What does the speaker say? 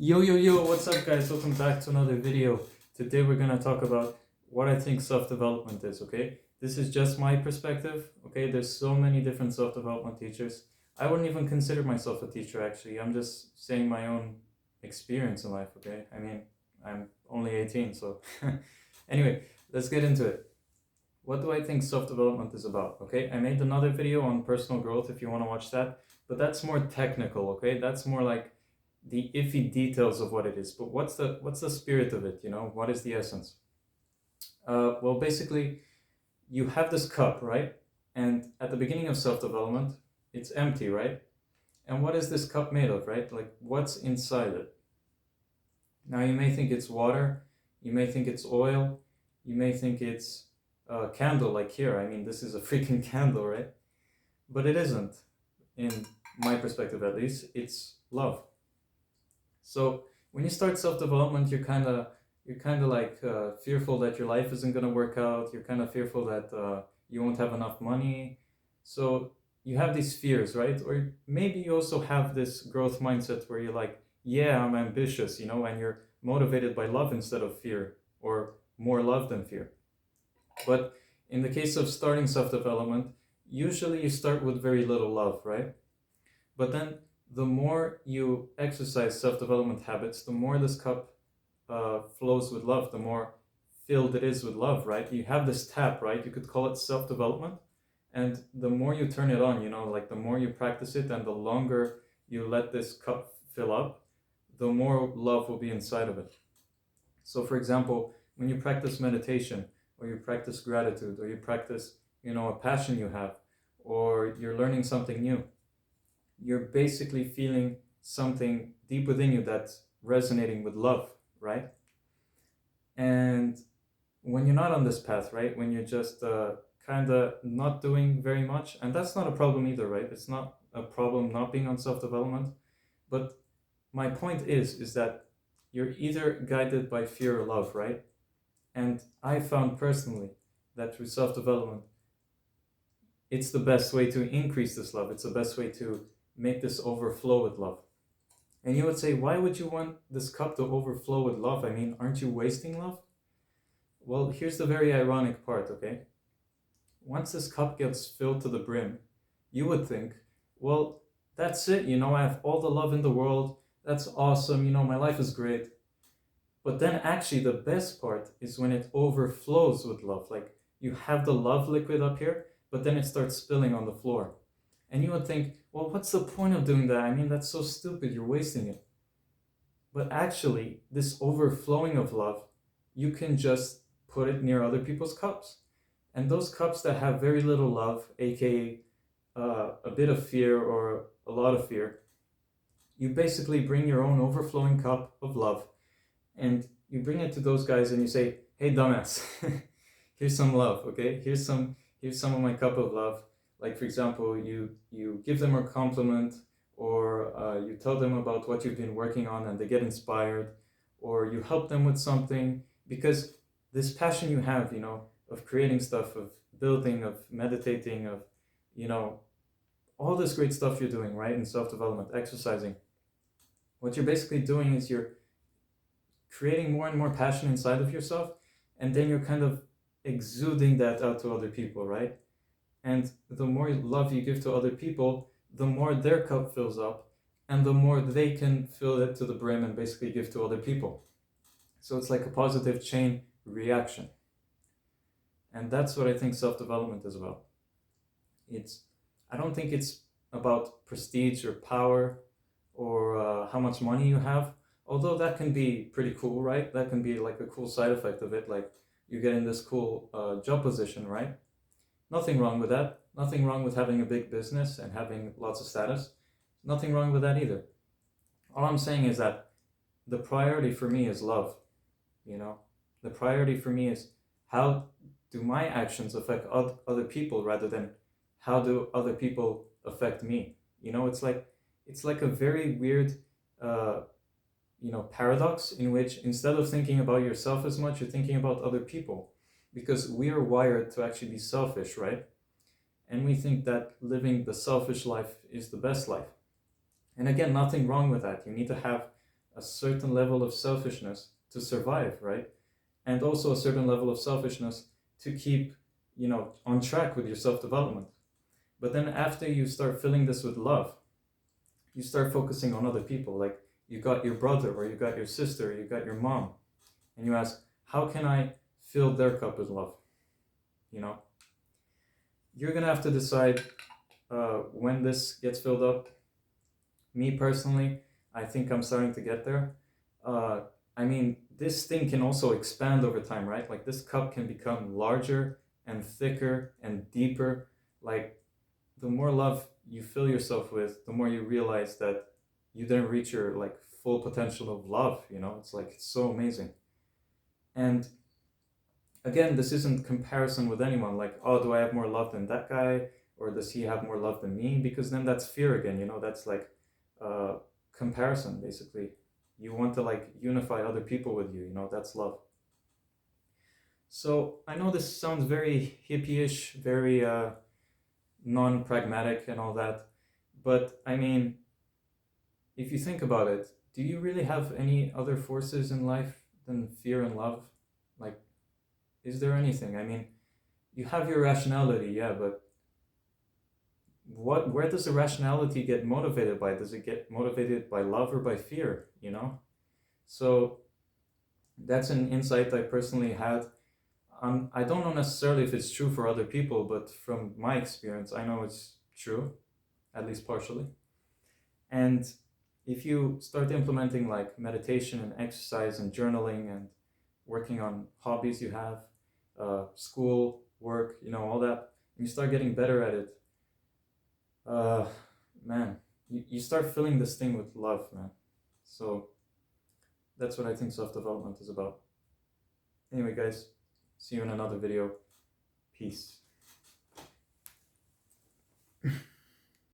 Yo, what's up guys? Welcome back to another video. Today we're gonna talk about what I think self-development is, okay? This is just my perspective, okay? There's so many different self-development teachers. I wouldn't even consider myself a teacher actually. I'm just saying my own experience in life, okay? I mean, I'm only 18, so anyway, let's get into it. What do I think self-development is about, okay? I made another video on personal growth if you want to watch that, but that's more technical, okay? That's more like the iffy details of what it is. But what's the spirit of it, you know? What is the essence? Well, basically, you have this cup, right? And at the beginning of self-development, it's empty, right? And what is this cup made of, right? Like, what's inside it? Now, you may think it's water, you may think it's oil, you may think it's a candle, like here. I mean, this is a freaking candle, right? But it isn't, in my perspective at least. It's love. So when you start self-development, you're kind of like fearful that your life isn't going to work out. You're kind of fearful that you won't have enough money. So you have these fears, right? Or maybe you also have this growth mindset where you're like, yeah, I'm ambitious, you know, and you're motivated by love instead of fear, or more love than fear. But in the case of starting self-development, usually you start with very little love, right? But then the more you exercise self-development habits, the more this cup flows with love, the more filled it is with love, right? You have this tap, right? You could call it self-development. And the more you turn it on, you know, like the more you practice it and the longer you let this cup fill up, the more love will be inside of it. So for example, when you practice meditation, or you practice gratitude, or you practice, you know, a passion you have, or you're learning something new, you're basically feeling something deep within you that's resonating with love, right? And when you're not on this path, right, when you're just kind of not doing very much, and that's not a problem either, right? It's not a problem not being on self-development, but my point is that you're either guided by fear or love, right? And I found personally that through self-development, it's the best way to increase this love. It's the best way to make this overflow with love. And you would say, why would you want this cup to overflow with love? I mean, aren't you wasting love? Well, here's the very ironic part, okay? Once this cup gets filled to the brim, you would think, well, that's it, you know, I have all the love in the world. That's awesome, you know, my life is great. But then actually the best part is when it overflows with love. Like you have the love liquid up here, but then it starts spilling on the floor. And you would think, well, what's the point of doing that? I mean, that's so stupid, you're wasting it. But actually, this overflowing of love, you can just put it near other people's cups. And those cups that have very little love, aka a bit of fear or a lot of fear, you basically bring your own overflowing cup of love and you bring it to those guys and you say, hey, dumbass, here's some love, okay? Here's some of my cup of love. Like, for example, you give them a compliment, or you tell them about what you've been working on and they get inspired, or you help them with something, because this passion you have, you know, of creating stuff, of building, of meditating, of, you know, all this great stuff you're doing, right, in self-development, exercising, what you're basically doing is you're creating more and more passion inside of yourself, and then you're kind of exuding that out to other people, right? And the more love you give to other people, the more their cup fills up, and the more they can fill it to the brim and basically give to other people. So it's like a positive chain reaction. And that's what I think self-development is about. I don't think it's about prestige or power or how much money you have, although that can be pretty cool, right? That can be like a cool side effect of it, like you get in this cool job position, right? Nothing wrong with that. Nothing wrong with having a big business and having lots of status. Nothing wrong with that either. All I'm saying is that the priority for me is love, you know? The priority for me is how do my actions affect other people rather than how do other people affect me? You know, it's like a very weird, you know, paradox in which instead of thinking about yourself as much, you're thinking about other people, because we are wired to actually be selfish, right? And we think that living the selfish life is the best life. And again, nothing wrong with that. You need to have a certain level of selfishness to survive, right? And also a certain level of selfishness to keep, on track with your self-development. But then after you start filling this with love, you start focusing on other people. Like, you got your brother, or you got your sister, or you got your mom, and you ask, how can I fill their cup with love? You're gonna have to decide when this gets filled up. Me personally, I think I'm starting to get there. I mean, this thing can also expand over time, right? Like, this cup can become larger and thicker and deeper. Like, the more love you fill yourself with, the more you realize that you didn't reach your like full potential of love. It's like, it's so amazing. And again, this isn't comparison with anyone, like, oh, do I have more love than that guy, or does he have more love than me? Because then that's fear again. That's like comparison, basically. You want to like unify other people with you. That's love. So I know this sounds very hippie-ish, very non-pragmatic and all that, but I mean, if you think about it, do you really have any other forces in life than fear and love? Like, is there anything? I mean, you have your rationality, yeah, but where does the rationality get motivated by? Does it get motivated by love or by fear? So that's an insight I personally had. I don't know necessarily if it's true for other people, but from my experience, I know it's true, at least partially. And if you start implementing like meditation and exercise and journaling and working on hobbies you have, school, work, all that, and you start getting better at it, man, you start filling this thing with love, man. So that's what I think self-development is about. Anyway, guys, see you in another video. Peace.